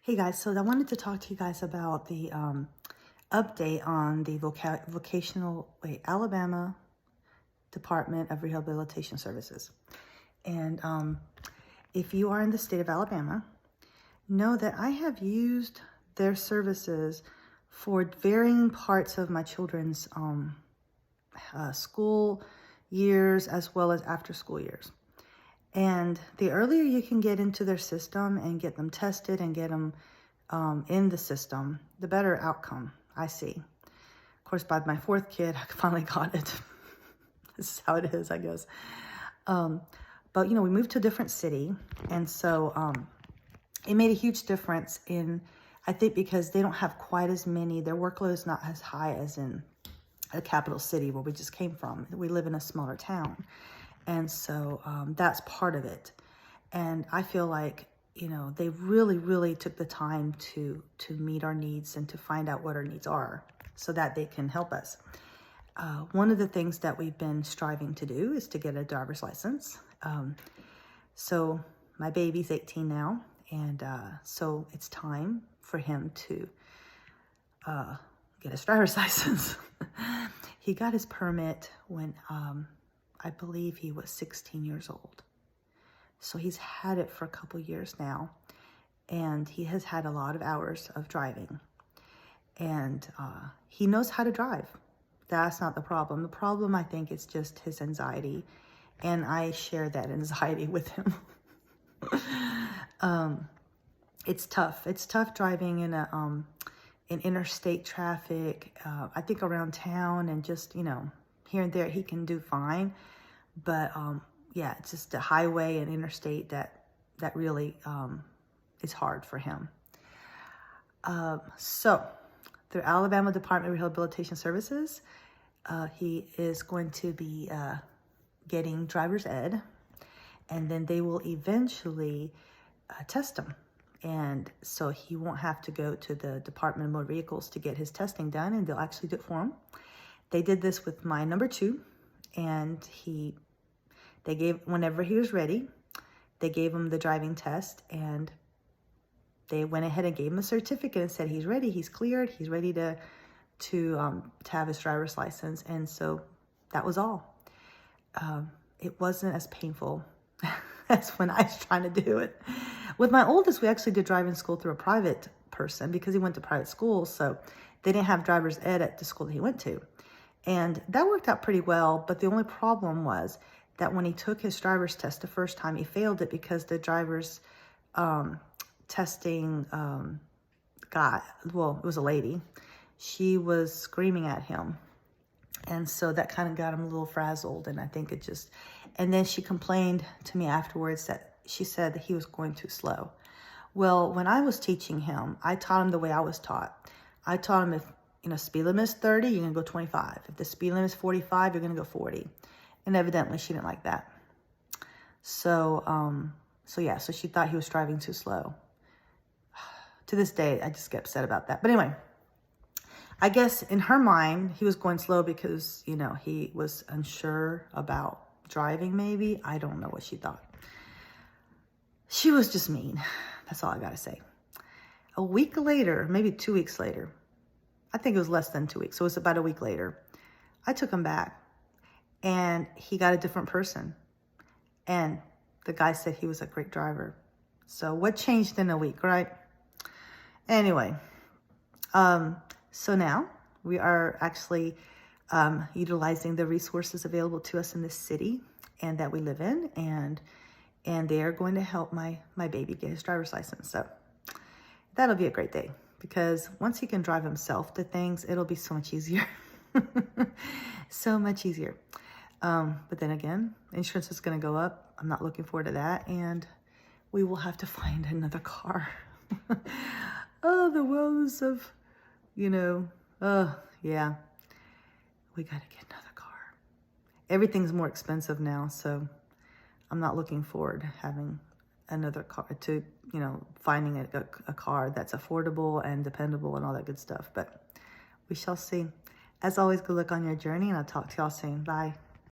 Hey guys, so I wanted to talk to you guys about the update on the Alabama Department of Rehabilitation Services. And if you are in the state of Alabama, know that I have used their services for varying parts of my children's school years as well as after school years. And the earlier you can get into their system and get them tested and get them in the system, the better outcome I see. Of course, by my fourth kid, I finally got it. This is how it is, I guess. But, we moved to a different city. And so it made a huge difference I think because they don't have quite as many, their workload is not as high as in a capital city where we just came from. We live in a smaller town. And so that's part of it. And I feel like, they really, really took the time to meet our needs and to find out what our needs are so that they can help us. One of the things that we've been striving to do is to get a driver's license. So my baby's 18 now. And so it's time for him to get his driver's license. He got his permit when I believe he was 16 years old. So he's had it for a couple years now, and he has had a lot of hours of driving. And he knows how to drive. That's not the problem. The problem, I think, is just his anxiety, and I share that anxiety with him. It's tough. It's tough driving in in interstate traffic. I think around town and just, here and there he can do fine. But yeah, it's just the highway and interstate that really is hard for him. So through Alabama Department of Rehabilitation Services, he is going to be getting driver's ed, and then they will eventually test him. And so he won't have to go to the Department of Motor Vehicles to get his testing done, and they'll actually do it for him. They did this with my number 2, and they gave, whenever he was ready, they gave him the driving test, and they went ahead and gave him a certificate and said he's ready, he's cleared, he's ready to have his driver's license. And so that was all. It wasn't as painful as when I was trying to do it. With my oldest, we actually did driving school through a private person because he went to private school, so they didn't have driver's ed at the school that he went to. And that worked out pretty well, but the only problem was that when he took his driver's test the first time, he failed it because the driver's testing guy, well, it was a lady, she was screaming at him. And so that kind of got him a little frazzled, and I think and then she complained to me afterwards that she said that he was going too slow. Well, when I was teaching him, I taught him the way I was taught. I taught him if, speed limit is 30, you're going to go 25. If the speed limit is 45, you're going to go 40. And evidently she didn't like that. So she thought he was driving too slow. To this day, I just get upset about that. But anyway, I guess in her mind, he was going slow because, he was unsure about driving maybe. I don't know what she thought. She was just mean. That's all I got to say. A week later, maybe 2 weeks later, I think it was less than 2 weeks. So it was about a week later. I took him back and he got a different person. And the guy said he was a great driver. So what changed in a week, right? Anyway, so now we are actually utilizing the resources available to us in this city and that we live in, and they are going to help my baby get his driver's license. So that'll be a great day because once he can drive himself to things, it'll be so much easier. So much easier. But then again, insurance is going to go up. I'm not looking forward to that. And we will have to find another car. Oh, the woes of, yeah, we got to get another car. Everything's more expensive now. So I'm not looking forward to having another car finding a car that's affordable and dependable and all that good stuff. But we shall see. As always, good luck on your journey, and I'll talk to y'all soon. Bye.